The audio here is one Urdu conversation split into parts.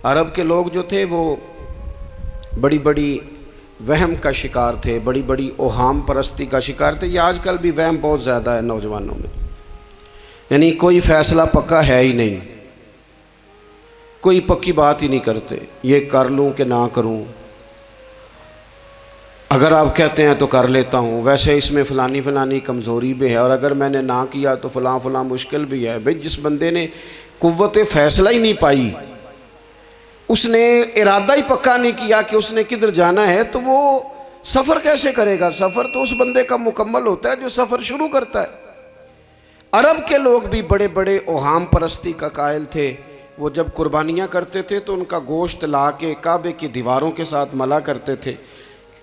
عرب کے لوگ جو تھے وہ بڑی بڑی وہم کا شکار تھے، بڑی بڑی اوہام پرستی کا شکار تھے۔ یہ آج کل بھی وہم بہت زیادہ ہے نوجوانوں میں، یعنی کوئی فیصلہ پکا ہے ہی نہیں، کوئی پکی بات ہی نہیں کرتے، یہ کر لوں کہ نہ کروں، اگر آپ کہتے ہیں تو کر لیتا ہوں، ویسے اس میں فلانی کمزوری بھی ہے، اور اگر میں نے نہ کیا تو فلاں مشکل بھی ہے۔ بھئی جس بندے نے قوت فیصلہ ہی نہیں پائی، اس نے ارادہ ہی پکا نہیں کیا کہ اس نے کدھر جانا ہے، تو وہ سفر کیسے کرے گا؟ سفر تو اس بندے کا مکمل ہوتا ہے جو سفر شروع کرتا ہے۔ عرب کے لوگ بھی بڑے بڑے اوہام پرستی کا قائل تھے۔ وہ جب قربانیاں کرتے تھے تو ان کا گوشت لا کے کعبے کی دیواروں کے ساتھ ملا کرتے تھے،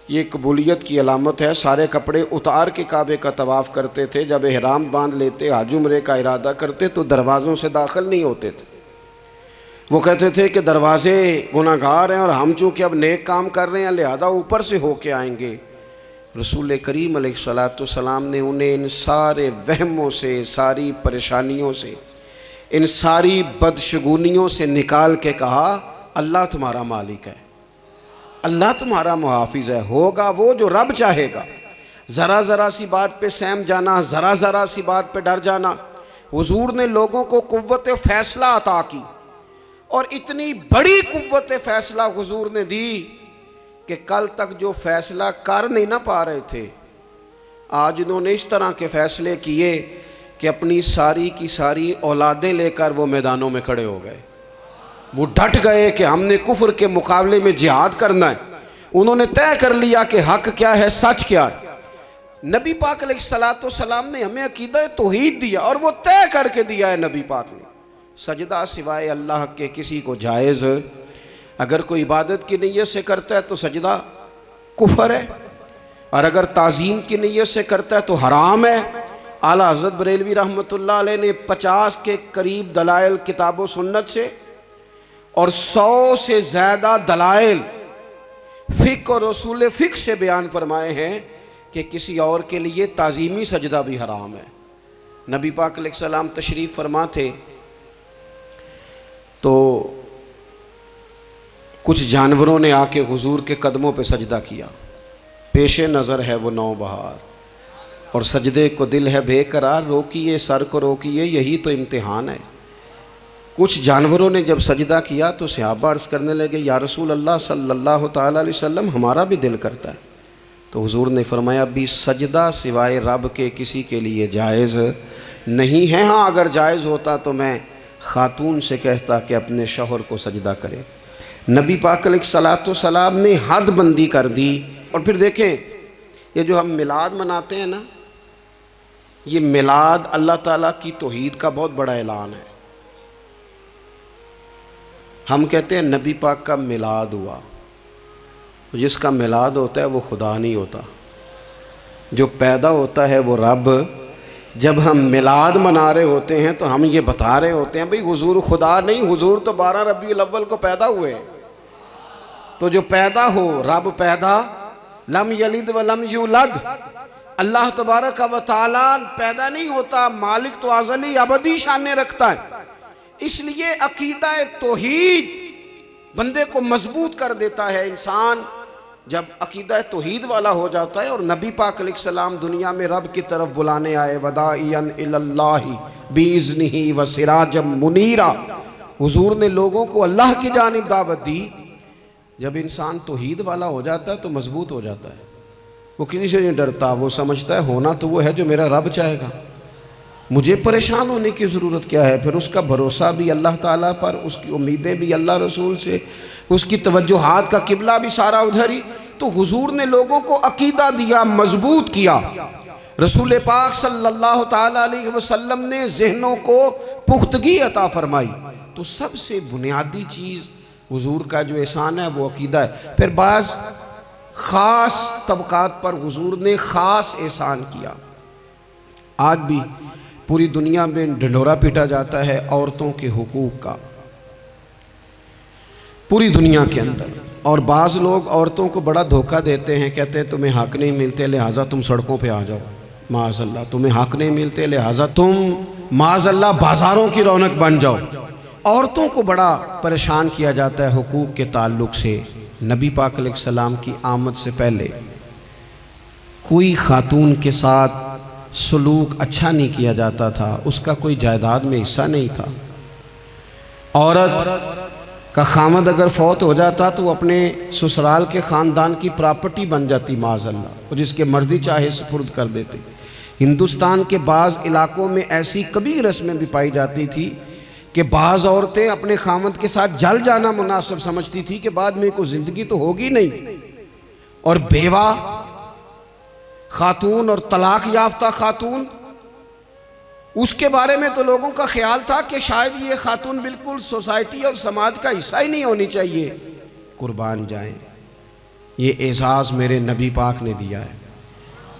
یہ قبولیت کی علامت ہے۔ سارے کپڑے اتار کے کعبے کا طواف کرتے تھے، جب احرام باندھ لیتے، حج عمرے کا ارادہ کرتے تو دروازوں سے داخل نہیں ہوتے تھے۔ وہ کہتے تھے کہ دروازے گناہگار ہیں اور ہم چونکہ اب نیک کام کر رہے ہیں لہذا اوپر سے ہو کے آئیں گے۔ رسول کریم علیہ السلام نے انہیں ان سارے وہموں سے، ساری پریشانیوں سے، ان ساری بدشگونیوں سے نکال کے کہا اللہ تمہارا مالک ہے، اللہ تمہارا محافظ ہے، ہوگا وہ جو رب چاہے گا۔ ذرا ذرا سی بات پہ سہم جانا، ذرا ذرا سی بات پہ ڈر جانا۔ حضور نے لوگوں کو قوت فیصلہ عطا کی، اور اتنی بڑی قوت فیصلہ حضور نے دی کہ کل تک جو فیصلہ کر نہیں نہ پا رہے تھے، آج انہوں نے اس طرح کے فیصلے کیے کہ اپنی ساری کی ساری اولادیں لے کر وہ میدانوں میں کھڑے ہو گئے۔ وہ ڈٹ گئے کہ ہم نے کفر کے مقابلے میں جہاد کرنا ہے۔ انہوں نے طے کر لیا کہ حق کیا ہے، سچ کیا ہے۔ نبی پاک علیہ السلام نے ہمیں عقیدہ توحید دیا، اور وہ طے کر کے دیا ہے نبی پاک نے، سجدہ سوائے اللہ کے کسی کو جائز، اگر کوئی عبادت کی نیت سے کرتا ہے تو سجدہ کفر ہے، اور اگر تعظیم کی نیت سے کرتا ہے تو حرام ہے۔ اعلیٰ حضرت بریلوی رحمۃ اللہ علیہ نے 50 کے قریب دلائل کتاب و سنت سے اور 100 سے زیادہ دلائل فقہ اور اصول فقہ سے بیان فرمائے ہیں کہ کسی اور کے لیے تعظیمی سجدہ بھی حرام ہے۔ نبی پاک علیہ السلام تشریف فرما تھے تو کچھ جانوروں نے آ کے حضور کے قدموں پہ سجدہ کیا، پیش نظر ہے وہ نوبہار، اور سجدے کو دل ہے بے قرار، روکیے سر کو روکیے، یہی تو امتحان ہے۔ کچھ جانوروں نے جب سجدہ کیا تو صحابہ عرض کرنے لگے یا رسول اللہ صلی اللہ تعالیٰ علیہ وسلم ہمارا بھی دل کرتا ہے، تو حضور نے فرمایا بھی سجدہ سوائے رب کے کسی کے لیے جائز نہیں ہے۔ ہاں اگر جائز ہوتا تو میں خاتون سے کہتا کہ اپنے شوہر کو سجدہ کرے۔ نبی پاک علیہ السلام نے حد بندی کر دی۔ اور پھر دیکھیں یہ جو ہم میلاد مناتے ہیں نا، یہ میلاد اللہ تعالیٰ کی توحید کا بہت بڑا اعلان ہے۔ ہم کہتے ہیں نبی پاک کا میلاد ہوا، جس کا میلاد ہوتا ہے وہ خدا نہیں ہوتا، جو پیدا ہوتا ہے وہ رب۔ جب ہم میلاد منا رہے ہوتے ہیں تو ہم یہ بتا رہے ہوتے ہیں بھئی حضور خدا نہیں، حضور تو 12 ربیع الاول کو پیدا ہوئے، تو جو پیدا ہو رب پیدا، لم یلد ولم یولد، اللہ تبارک و تعالیٰ پیدا نہیں ہوتا، مالک تو ازلی ابدی شان رکھتا ہے۔ اس لیے عقیدہ توحید بندے کو مضبوط کر دیتا ہے۔ انسان جب عقیدہ توحید والا ہو جاتا ہے، اور نبی پاک علیہ السلام دنیا میں رب کی طرف بلانے آئے، وداعیا الی اللہ باذنہ وسراجا منیرا، حضور نے لوگوں کو اللہ کی جانب دعوت دی۔ جب انسان توحید والا ہو جاتا ہے تو مضبوط ہو جاتا ہے، وہ کسی سے نہیں ڈرتا، وہ سمجھتا ہے ہونا تو وہ ہے جو میرا رب چاہے گا، مجھے پریشان ہونے کی ضرورت کیا ہے۔ پھر اس کا بھروسہ بھی اللہ تعالیٰ پر، اس کی امیدیں بھی اللہ رسول سے، اس کی توجہات کا قبلہ بھی سارا ادھر ہی۔ تو حضور نے لوگوں کو عقیدہ دیا، مضبوط کیا۔ رسول پاک صلی اللہ تعالیٰ علیہ وسلم نے ذہنوں کو پختگی عطا فرمائی۔ تو سب سے بنیادی چیز حضور کا جو احسان ہے وہ عقیدہ ہے۔ پھر بعض خاص طبقات پر حضور نے خاص احسان کیا۔ آج بھی پوری دنیا میں ڈھنڈورا پیٹا جاتا ہے عورتوں کے حقوق کا، پوری دنیا کے اندر، اور بعض لوگ عورتوں کو بڑا دھوکہ دیتے ہیں، کہتے ہیں تمہیں حق نہیں ملتے لہٰذا تم سڑکوں پہ آ جاؤ، معاذ اللہ، تمہیں حق نہیں ملتے لہٰذا تم معاذ اللہ بازاروں کی رونق بن جاؤ۔ عورتوں کو بڑا پریشان کیا جاتا ہے حقوق کے تعلق سے۔ نبی پاک علیہ السلام کی آمد سے پہلے کوئی خاتون کے ساتھ سلوک اچھا نہیں کیا جاتا تھا، اس کا کوئی جائیداد میں حصہ نہیں تھا۔ عورت کا خامد اگر فوت ہو جاتا تو وہ اپنے سسرال کے خاندان کی پراپرٹی بن جاتی معاذ اللہ، اور جس کے مرضی چاہے سپرد کر دیتے۔ ہندوستان کے بعض علاقوں میں ایسی کبھی رسمیں بھی پائی جاتی تھی کہ بعض عورتیں اپنے خامد کے ساتھ جل جانا مناسب سمجھتی تھی کہ بعد میں کوئی زندگی تو ہوگی نہیں، اور بیوہ خاتون اور طلاق یافتہ خاتون، اس کے بارے میں تو لوگوں کا خیال تھا کہ شاید یہ خاتون بالکل سوسائٹی اور سماج کا حصہ ہی نہیں ہونی چاہیے۔ قربان جائیں، یہ اعزاز میرے نبی پاک نے دیا ہے۔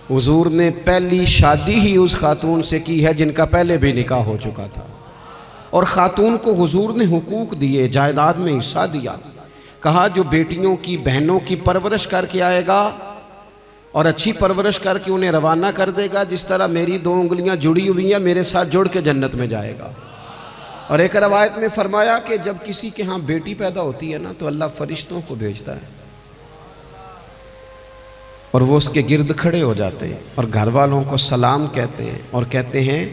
حضور نے پہلی شادی ہی اس خاتون سے کی ہے جن کا پہلے بھی نکاح ہو چکا تھا، اور خاتون کو حضور نے حقوق دیے، جائیداد میں حصہ دیا۔ کہا جو بیٹیوں کی بہنوں کی پرورش کر کے آئے گا اور اچھی پرورش کر کے انہیں روانہ کر دے گا، جس طرح میری 2 انگلیاں جڑی ہوئی ہیں میرے ساتھ جڑ کے جنت میں جائے گا۔ اور ایک روایت میں فرمایا کہ جب کسی کے ہاں بیٹی پیدا ہوتی ہے نا تو اللہ فرشتوں کو بھیجتا ہے، اور وہ اس کے گرد کھڑے ہو جاتے ہیں اور گھر والوں کو سلام کہتے ہیں اور کہتے ہیں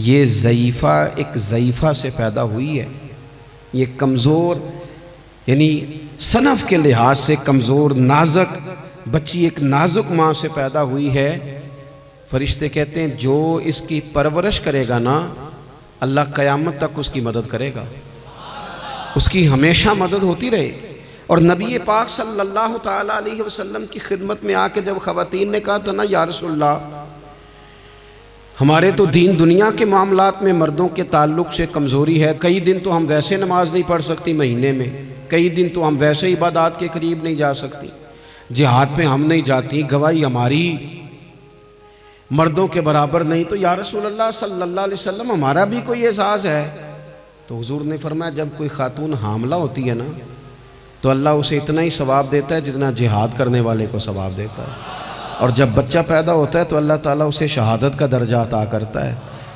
یہ ضعیفہ ایک ضعیفہ سے پیدا ہوئی ہے، یہ کمزور یعنی صنف کے لحاظ سے کمزور نازک بچی ایک نازک ماں سے پیدا ہوئی ہے۔ فرشتے کہتے ہیں جو اس کی پرورش کرے گا نا اللہ قیامت تک اس کی مدد کرے گا، اس کی ہمیشہ مدد ہوتی رہے۔ اور نبی پاک صلی اللہ تعالیٰ علیہ وسلم کی خدمت میں آ کے جب خواتین نے کہا تھا نا یا رسول اللہ ہمارے تو دین دنیا کے معاملات میں مردوں کے تعلق سے کمزوری ہے، کئی دن تو ہم ویسے نماز نہیں پڑھ سکتی مہینے میں، کئی دن تو ہم ویسے عبادات کے قریب نہیں جا سکتی، جہاد پہ ہم نہیں جاتی، گواہی ہماری مردوں کے برابر نہیں، تو یا رسول اللہ صلی اللہ علیہ وسلم ہمارا بھی کوئی اعزاز ہے؟ تو حضور نے فرمایا جب کوئی خاتون حاملہ ہوتی ہے نا تو اللہ اسے اتنا ہی ثواب دیتا ہے جتنا جہاد کرنے والے کو ثواب دیتا ہے، اور جب بچہ پیدا ہوتا ہے تو اللہ تعالیٰ اسے شہادت کا درجہ عطا کرتا ہے،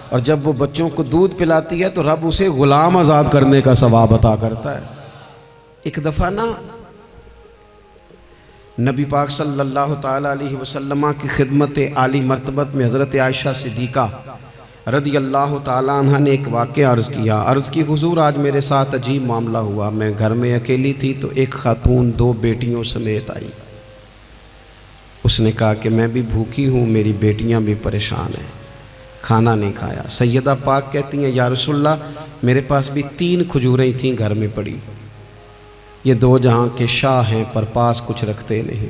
اور جب وہ بچوں کو دودھ پلاتی ہے تو رب اسے غلام آزاد کرنے کا ثواب عطا کرتا ہے۔ ایک دفعہ نا نبی پاک صلی اللہ تعالیٰ علیہ وسلم کی خدمت عالی مرتبت میں حضرت عائشہ صدیقہ رضی اللہ تعالیٰ عنہ نے ایک واقعہ عرض کیا۔ عرض کی حضور آج میرے ساتھ عجیب معاملہ ہوا، میں گھر میں اکیلی تھی تو ایک خاتون 2 بیٹیوں سمیت آئی۔ اس نے کہا کہ میں بھی بھوکی ہوں، میری بیٹیاں بھی پریشان ہیں، کھانا نہیں کھایا۔ سیدہ پاک کہتی ہیں یا رسول اللہ میرے پاس بھی 3 کھجوریں تھیں گھر میں پڑی، یہ 2 جہاں کے شاہ ہیں پر پاس کچھ رکھتے نہیں،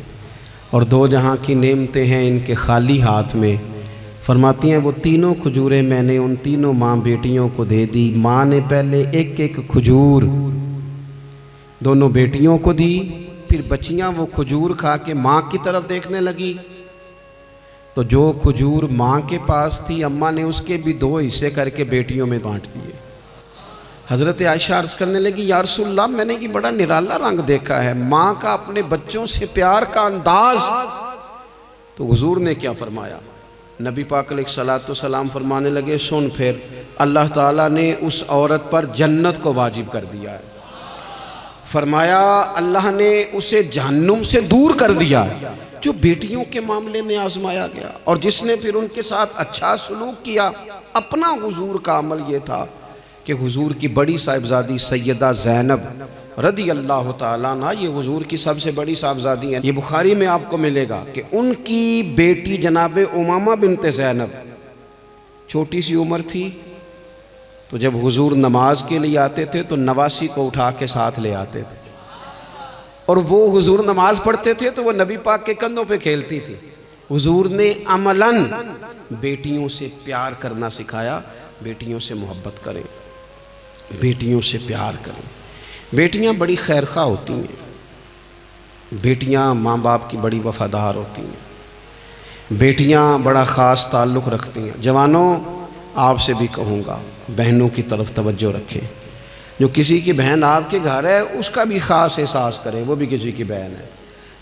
اور 2 جہاں کی نعمتیں ہیں ان کے خالی ہاتھ میں۔ فرماتی ہیں وہ 3 کھجوریں میں نے ان 3 ماں بیٹیوں کو دے دی، ماں نے پہلے ایک کھجور دونوں بیٹیوں کو دی، پھر بچیاں وہ کھجور کھا کے ماں کی طرف دیکھنے لگی تو جو کھجور ماں کے پاس تھی اماں نے اس کے بھی 2 حصے کر کے بیٹیوں میں بانٹ دیے۔ حضرت عائشہ عرض کرنے لگی یا رسول اللہ میں نے یہ بڑا نرالا رنگ دیکھا ہے، ماں کا اپنے بچوں سے پیار کا انداز۔ تو حضور نے کیا فرمایا؟ نبی پاک علیہ الصلوۃ والسلام فرمانے لگے سن پھر اللہ تعالیٰ نے اس عورت پر جنت کو واجب کر دیا ہے، فرمایا اللہ نے اسے جہنم سے دور کر دیا جو بیٹیوں کے معاملے میں آزمایا گیا، اور جس نے پھر ان کے ساتھ اچھا سلوک کیا۔ اپنا حضور کا عمل یہ تھا کہ حضور کی بڑی صاحبزادی سیدہ زینب رضی اللہ تعالیٰ عنہ، یہ حضور کی سب سے بڑی صاحبزادی ہیں، یہ بخاری میں آپ کو ملے گا کہ ان کی بیٹی جناب امامہ بنت زینب چھوٹی سی عمر تھی، تو جب حضور نماز کے لیے آتے تھے تو نواسی کو اٹھا کے ساتھ لے آتے تھے، اور وہ حضور نماز پڑھتے تھے تو وہ نبی پاک کے کندھوں پہ کھیلتی تھی۔ حضور نے عملاً بیٹیوں سے پیار کرنا سکھایا، بیٹیوں سے محبت کریں، بیٹیوں سے پیار کریں۔ بیٹیاں بڑی خیرخواہ ہوتی ہیں، بیٹیاں ماں باپ کی بڑی وفادار ہوتی ہیں، بیٹیاں بڑا خاص تعلق رکھتی ہیں۔ جوانوں آپ سے بھی کہوں گا بہنوں کی طرف توجہ رکھیں، جو کسی کی بہن آپ کے گھر ہے اس کا بھی خاص احساس کریں، وہ بھی کسی کی بہن ہے،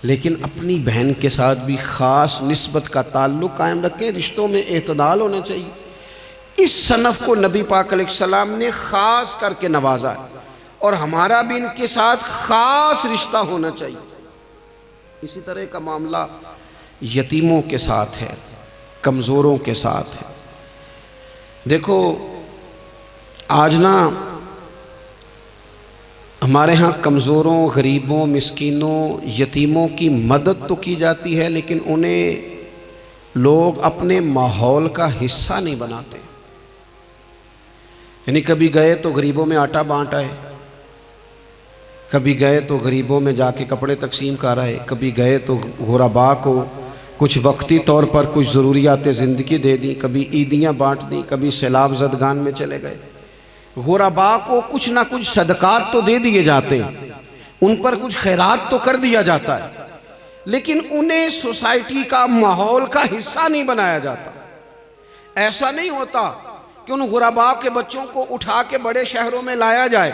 لیکن اپنی بہن کے ساتھ بھی خاص نسبت کا تعلق قائم رکھیں۔ رشتوں میں اعتدال ہونا چاہیے، اس صنف کو نبی پاک علیہ السلام نے خاص کر کے نوازا ہے، اور ہمارا بھی ان کے ساتھ خاص رشتہ ہونا چاہیے۔ اسی طرح کا معاملہ یتیموں کے ساتھ ہے، کمزوروں کے ساتھ ہے۔ دیکھو آج نا ہمارے ہاں کمزوروں، غریبوں، مسکینوں، یتیموں کی مدد تو کی جاتی ہے، لیکن انہیں لوگ اپنے ماحول کا حصہ نہیں بناتے۔ یعنی کبھی گئے تو غریبوں میں آٹا بانٹ آئے، کبھی گئے تو غریبوں میں جا کے کپڑے تقسیم کر آئے، کبھی گئے تو غرباء کو کچھ وقتی طور پر کچھ ضروریات زندگی دے دی، کبھی عیدیاں بانٹ دی، کبھی سیلاب زدگان میں چلے گئے۔ غرباء کو کچھ نہ کچھ صدقات تو دے دیے جاتے ہیں، ان پر کچھ خیرات تو کر دیا جاتا ہے، لیکن انہیں سوسائٹی کا، ماحول کا حصہ نہیں بنایا جاتا۔ ایسا نہیں ہوتا کہ ان غرباء کے بچوں کو اٹھا کے بڑے شہروں میں لایا جائے،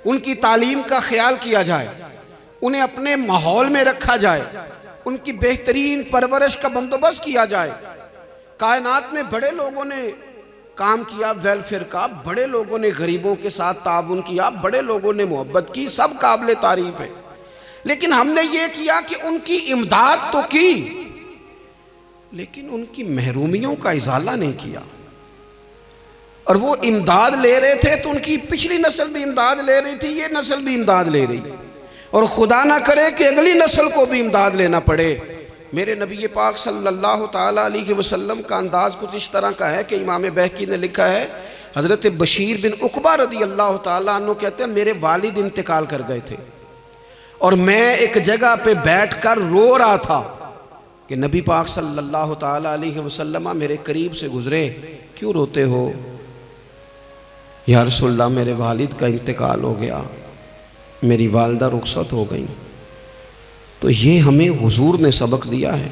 ان کی تعلیم کا خیال کیا جائے، انہیں اپنے ماحول میں رکھا جائے، ان کی بہترین پرورش کا بندوبست کیا جائے۔ کائنات میں بڑے لوگوں نے کام کیا ویلفیئر کا، بڑے لوگوں نے غریبوں کے ساتھ تعاون کیا، بڑے لوگوں نے محبت کی، سب قابل تعریف ہے، لیکن ہم نے یہ کیا کہ ان کی امداد تو کی، لیکن ان کی محرومیوں کا ازالہ نہیں کیا۔ اور وہ امداد لے رہے تھے تو ان کی پچھلی نسل بھی امداد لے رہی تھی، یہ نسل بھی امداد لے رہی، اور خدا نہ کرے کہ اگلی نسل کو بھی امداد لینا پڑے۔ میرے نبی پاک صلی اللہ تعالیٰ علیہ وسلم کا انداز کچھ اس طرح کا ہے کہ امام بہقی نے لکھا ہے، حضرت بشیر بن عقبہ رضی اللہ تعالیٰ عنہ کہتے ہیں میرے والد انتقال کر گئے تھے، اور میں ایک جگہ پہ بیٹھ کر رو رہا تھا کہ نبی پاک صلی اللہ تعالیٰ علیہ وسلم میرے قریب سے گزرے، کیوں روتے ہو؟ یا رسول اللہ میرے والد کا انتقال ہو گیا، میری والدہ رخصت ہو گئی۔ تو یہ ہمیں حضور نے سبق دیا ہے،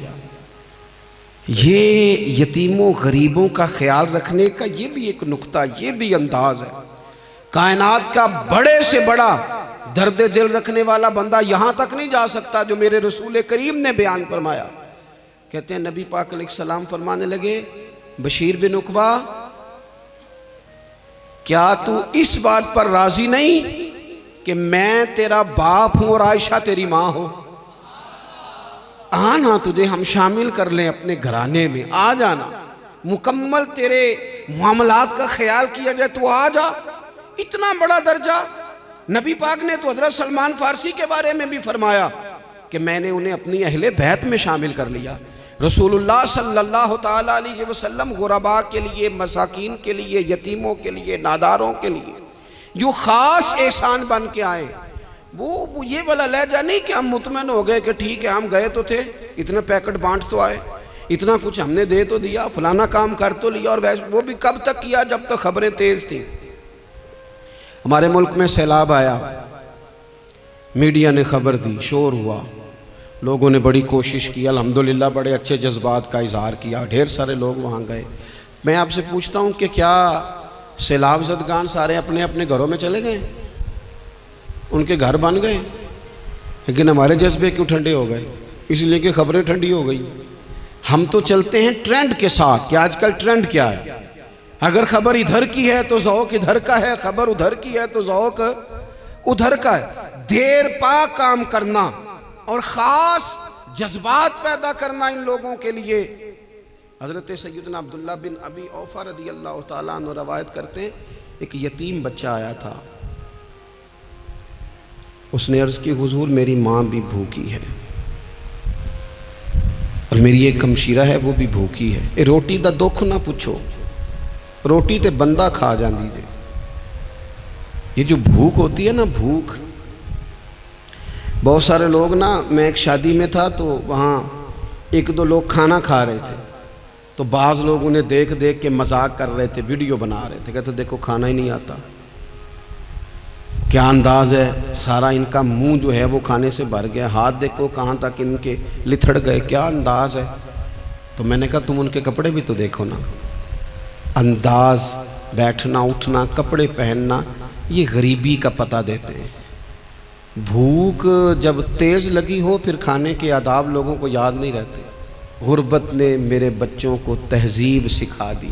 یہ یتیموں غریبوں کا خیال رکھنے کا یہ بھی ایک نقطہ، یہ بھی انداز ہے۔ کائنات کا بڑے سے بڑا درد دل رکھنے والا بندہ یہاں تک نہیں جا سکتا جو میرے رسول کریم نے بیان فرمایا۔ کہتے ہیں نبی پاک علیہ السلام فرمانے لگے، بشیر بن عقبہ کیا تو اس بات پر راضی نہیں کہ میں تیرا باپ ہوں اور عائشہ تیری ماں ہو؟ آنا تجھے ہم شامل کر لیں اپنے گھرانے میں، آ جانا، مکمل تیرے معاملات کا خیال کیا جائے، تو آ جا۔ اتنا بڑا درجہ نبی پاک نے تو حضرت سلمان فارسی کے بارے میں بھی فرمایا کہ میں نے انہیں اپنی اہل بیت میں شامل کر لیا۔ رسول اللہ صلی اللہ تعالیٰ علیہ وسلم غرباء کے لیے، مساکین کے لیے، یتیموں کے لیے، ناداروں کے لیے جو خاص احسان بن کے آئے، وہ یہ والا لہجہ نہیں کہ ہم مطمئن ہو گئے کہ ٹھیک ہے ہم گئے تو تھے، اتنے پیکٹ بانٹ تو آئے، اتنا کچھ ہم نے دے تو دیا، فلانا کام کر تو لیا، اور وہ بھی کب تک کیا؟ جب تک خبریں تیز تھیں۔ ہمارے ملک میں سیلاب آیا، میڈیا نے خبر دی، شور ہوا، لوگوں نے بڑی کوشش کی، الحمدللہ بڑے اچھے جذبات کا اظہار کیا، ڈھیر سارے لوگ وہاں گئے۔ میں آپ سے پوچھتا ہوں کہ کیا سیلاب زدگان سارے اپنے اپنے گھروں میں چلے گئے؟ ان کے گھر بن گئے، لیکن ہمارے جذبے کیوں ٹھنڈے ہو گئے؟ اس لیے کہ خبریں ٹھنڈی ہو گئی۔ ہم تو چلتے ہیں ٹرینڈ کے ساتھ کہ آج کل ٹرینڈ کیا ہے، اگر خبر ادھر کی ہے تو ذوق ادھر کا ہے، خبر ادھر کی ہے تو ذوق ادھر کا ہے۔ دیر پا کام کرنا اور خاص جذبات پیدا کرنا ان لوگوں کے لیے۔ حضرت سیدنا عبداللہ بن ابی اوفا رضی اللہ تعالیٰ عنہ روایت کرتے ہیں، ایک یتیم بچہ آیا تھا، اس نے عرض کی حضور میری ماں بھی بھوکی ہے اور میری ایک ہمشیرہ ہے وہ بھی بھوکی ہے، اے روٹی دا دکھ نہ پوچھو، روٹی تے بندہ کھا جاندی دے۔ یہ جو بھوک ہوتی ہے نا، بھوک، بہت سارے لوگ نا، میں ایک شادی میں تھا تو وہاں ایک دو لوگ کھانا کھا رہے تھے، تو بعض لوگ انہیں دیکھ دیکھ کے مذاق کر رہے تھے، ویڈیو بنا رہے تھے، کہتے دیکھو کھانا ہی نہیں آتا، کیا انداز ہے، سارا ان کا منہ جو ہے وہ کھانے سے بھر گیا، ہاتھ دیکھو کہاں تک ان کے لتھڑ گئے، کیا انداز ہے۔ تو میں نے کہا تم ان کے کپڑے بھی تو دیکھو نا، انداز، بیٹھنا اٹھنا، کپڑے پہننا، یہ غریبی کا پتہ دیتے ہیں۔ بھوک جب تیز لگی ہو پھر کھانے کے آداب لوگوں کو یاد نہیں رہتے۔ غربت نے میرے بچوں کو تہذیب سکھا دی،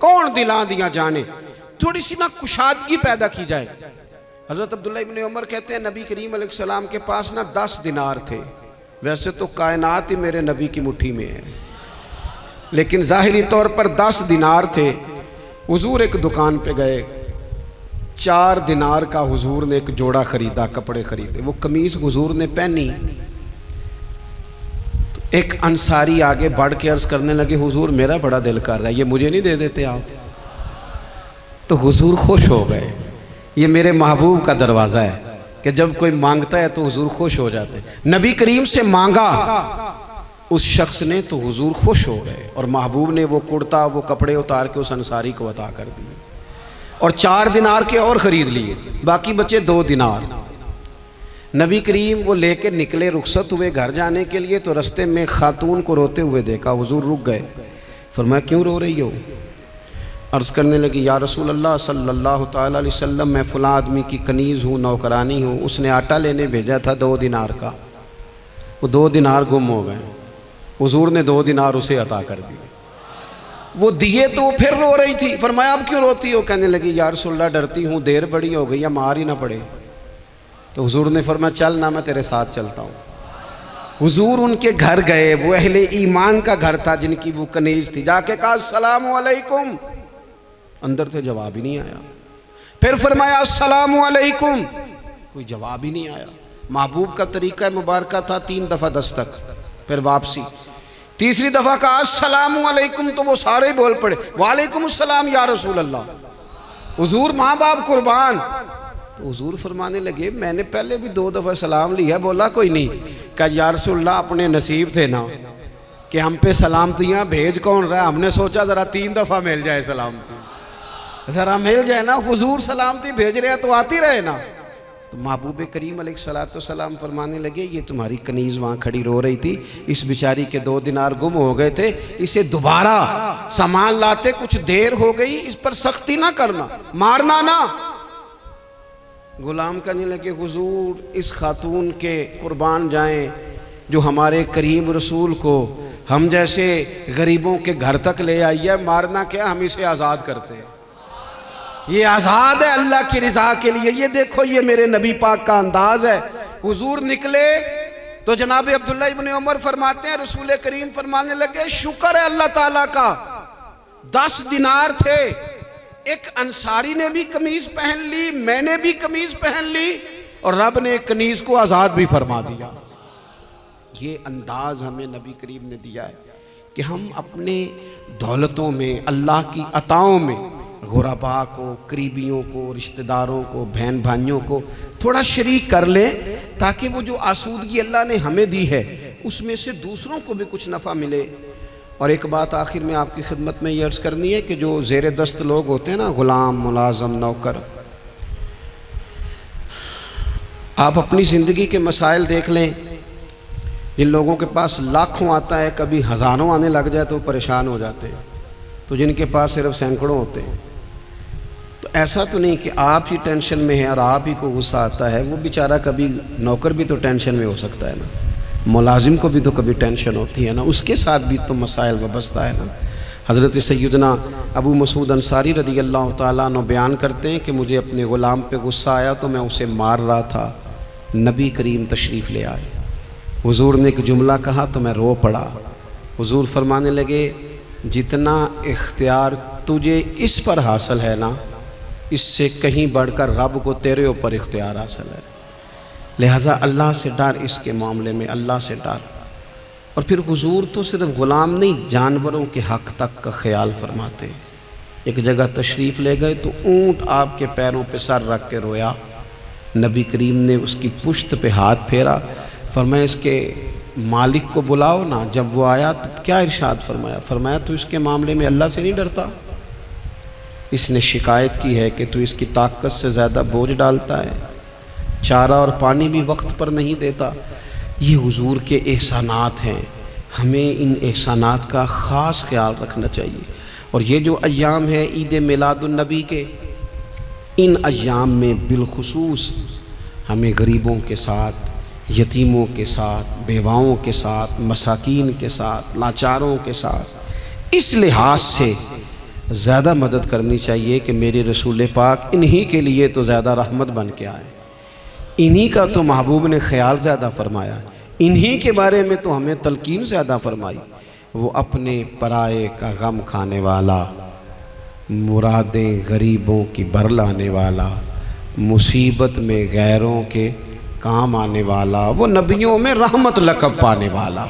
کون دلا دیا جانے، تھوڑی سی نا کشادگی پیدا کی جائے۔ حضرت عبداللہ ابن عمر کہتے ہیں نبی کریم علیہ السلام کے پاس نا 10 دینار تھے، ویسے تو کائنات ہی میرے نبی کی مٹھی میں ہے، لیکن ظاہری طور پر 10 دینار تھے۔ حضور ایک دکان پہ گئے، 4 دینار کا حضور نے ایک جوڑا خریدا، کپڑے خریدے، وہ قمیض حضور نے پہنی تو ایک انصاری آگے بڑھ کے عرض کرنے لگے حضور میرا بڑا دل کر رہا ہے، یہ مجھے نہیں دے دیتے آپ؟ تو حضور خوش ہو گئے۔ یہ میرے محبوب کا دروازہ ہے کہ جب کوئی مانگتا ہے تو حضور خوش ہو جاتے ہیں۔ نبی کریم سے مانگا اس شخص نے تو حضور خوش ہو گئے، اور محبوب نے وہ کرتا وہ کپڑے اتار کے اس انصاری کو عطا کر دیے، اور 4 دینار کے اور خرید لیے، باقی بچے 2 دینار۔ نبی کریم وہ لے کے نکلے، رخصت ہوئے گھر جانے کے لیے، تو رستے میں خاتون کو روتے ہوئے دیکھا، حضور رک گئے، فرمایا کیوں رو رہی ہو؟ عرض کرنے لگی یا رسول اللہ صلی اللہ تعالیٰ علیہ وسلم میں فلاں آدمی کی کنیز ہوں، نوکرانی ہوں، اس نے آٹا لینے بھیجا تھا 2 دینار کا، وہ 2 دینار گم ہو گئے، حضور نے 2 دینار اسے عطا کر دیے۔ وہ دیے تو وہ پھر رو رہی تھی، فرمایا اب کیوں روتی ہو؟ کہنے لگی یا رسول اللہ ڈرتی ہوں دیر بڑی ہو گئی یا مار ہی نہ پڑے۔ تو حضور نے فرمایا چل نہ، میں تیرے ساتھ چلتا ہوں۔ حضور ان کے گھر گئے، وہ اہل ایمان کا گھر تھا جن کی وہ کنیز تھی، جا کے کہا السلام علیکم، اندر سے جواب ہی نہیں آیا۔ پھر فرمایا السلام علیکم، کوئی جواب ہی نہیں آیا۔ محبوب کا طریقہ مبارکہ تھا 3 دفعہ دستک، پھر واپسی، تیسری دفعہ کہا السلام علیکم تو وہ سارے بول پڑے وعلیکم السلام یا رسول اللہ، حضور ماں باپ قربان۔ تو حضور فرمانے لگے میں نے پہلے بھی 2 دفعہ سلام لیا، بولا کوئی نہیں؟ کہا یا رسول اللہ اپنے نصیب تھے نا کہ ہم پہ سلامتیاں بھیج کون رہا ہے، ہم نے سوچا ذرا 3 دفعہ مل جائے سلامتی، ذرا مل جائے نا، حضور سلامتی بھیج رہے ہیں تو آتی رہے نا۔ تو محبوب کریم علیہ السلام فرمانے لگے یہ تمہاری کنیز وہاں کھڑی رو رہی تھی، اس بیچاری کے 2 دینار گم ہو گئے تھے، اسے دوبارہ سامان لاتے کچھ دیر ہو گئی، اس پر سختی نہ کرنا، مارنا نہ۔ غلام کہنے لگے حضور اس خاتون کے قربان جائیں جو ہمارے کریم رسول کو ہم جیسے غریبوں کے گھر تک لے آئی ہے، مارنا کیا، ہم اسے آزاد کرتے ہیں، یہ آزاد ہے اللہ کی رضا کے لیے۔ یہ دیکھو یہ میرے نبی پاک کا انداز ہے۔ حضور نکلے تو جناب عبداللہ ابن عمر فرماتے ہیں رسول کریم فرمانے لگے شکر ہے اللہ تعالیٰ کا، 10 دینار تھے، ایک انصاری نے بھی قمیض پہن لی، میں نے بھی قمیض پہن لی، اور رب نے کنیز کو آزاد بھی فرما دیا۔ یہ انداز ہمیں نبی کریم نے دیا ہے کہ ہم اپنے دولتوں میں، اللہ کی عطاؤں میں غرباء کو، قریبیوں کو، رشتہ داروں کو، بہن بھائیوں کو تھوڑا شریک کر لیں، تاکہ وہ جو آسودگی اللہ نے ہمیں دی ہے اس میں سے دوسروں کو بھی کچھ نفع ملے۔ اور ایک بات آخر میں آپ کی خدمت میں یہ عرض کرنی ہے کہ جو زیر دست لوگ ہوتے ہیں نا، غلام، ملازم، نوکر، آپ اپنی زندگی کے مسائل دیکھ لیں، جن لوگوں کے پاس لاکھوں آتا ہے کبھی ہزاروں آنے لگ جائے تو پریشان ہو جاتے ہیں، تو جن کے پاس صرف سینکڑوں ہوتے ہیں تو ایسا تو نہیں کہ آپ ہی ٹینشن میں ہیں اور آپ ہی کو غصہ آتا ہے، وہ بیچارہ کبھی نوکر بھی تو ٹینشن میں ہو سکتا ہے نا، ملازم کو بھی تو کبھی ٹینشن ہوتی ہے نا، اس کے ساتھ بھی تو مسائل وابستہ ہے نا۔ حضرت سیدنا ابو مسعود انصاری رضی اللہ تعالیٰ عنہ بیان کرتے ہیں کہ مجھے اپنے غلام پہ غصہ آیا تو میں اسے مار رہا تھا، نبی کریم تشریف لے آئے، حضور نے ایک جملہ کہا تو میں رو پڑا۔ حضور فرمانے لگے جتنا اختیار تجھے اس پر حاصل ہے نا، اس سے کہیں بڑھ کر رب کو تیرے اوپر اختیار حاصل ہے، لہٰذا اللہ سے ڈر، اس کے معاملے میں اللہ سے ڈر۔ اور پھر حضور تو صرف غلام نہیں، جانوروں کے حق تک کا خیال فرماتے۔ ایک جگہ تشریف لے گئے تو اونٹ آپ کے پیروں پہ سر رکھ کے رویا، نبی کریم نے اس کی پشت پہ ہاتھ پھیرا، فرمایا اس کے مالک کو بلاؤ نا۔ جب وہ آیا تو کیا ارشاد فرمایا؟ فرمایا تو اس کے معاملے میں اللہ سے نہیں ڈرتا، اس نے شکایت کی ہے کہ تو اس کی طاقت سے زیادہ بوجھ ڈالتا ہے، چارہ اور پانی بھی وقت پر نہیں دیتا۔ یہ حضور کے احسانات ہیں، ہمیں ان احسانات کا خاص خیال رکھنا چاہیے۔ اور یہ جو ایام ہے عید میلاد النبی کے، ان ایام میں بالخصوص ہمیں غریبوں کے ساتھ، یتیموں کے ساتھ، بیواؤں کے ساتھ، مساکین کے ساتھ، لاچاروں کے ساتھ اس لحاظ سے زیادہ مدد کرنی چاہیے کہ میرے رسول پاک انہی کے لیے تو زیادہ رحمت بن کے آئے، انہی کا تو محبوب نے خیال زیادہ فرمایا، انہی کے بارے میں تو ہمیں تلقین زیادہ فرمائی۔ وہ اپنے پرائے کا غم کھانے والا، مرادیں غریبوں کی بھر لانے والا، مصیبت میں غیروں کے کام آنے والا، وہ نبیوں میں رحمت لقب پانے والا۔